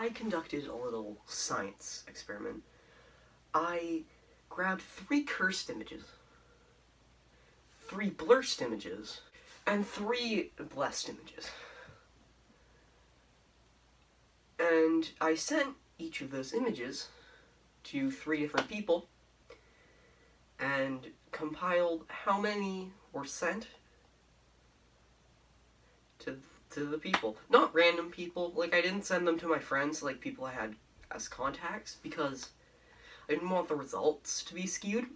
I conducted a little science experiment. I grabbed 3 cursed images, 3 blurst images, and 3 blessed images. And I sent each of those images to 3 different people and compiled how many were sent to the people. Not random people. Like, I didn't send them to my friends, like people I had as contacts, because I didn't want the results to be skewed.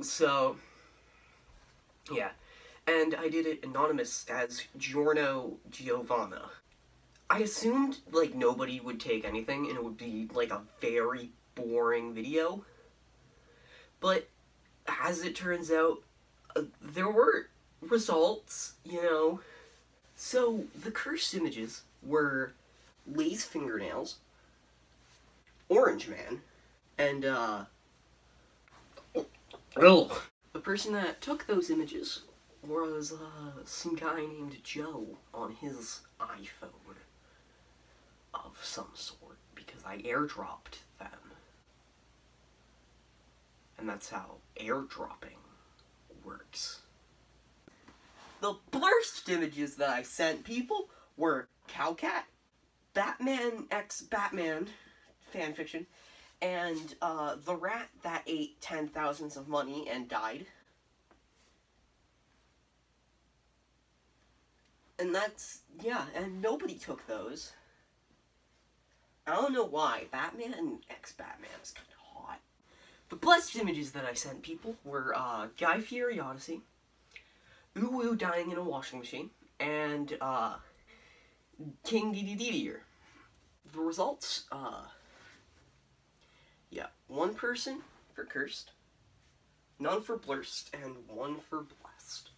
So, yeah. And I did it anonymous as Giorno Giovanna. I assumed, like, nobody would take anything and it would be, like, a very boring video. But, as it turns out, there were results, you know. So, the cursed images were Lay's fingernails, Orange Man, and, the person that took those images was, some guy named Joe on his iPhone of some sort, because I airdropped them. And that's how airdropping works. The blurst images that I sent people were Cowcat, Batman x Batman fanfiction, and the rat that ate 10,000s of money and died. And that's, yeah, and nobody took those. I don't know why. Batman x Batman is kind of hot. The blessed images that I sent people were Guy Fieri Odyssey, Uwu dying in a washing machine, and King Dedede. The results, yeah, 1 person for cursed, none for blurst, and 1 for blessed.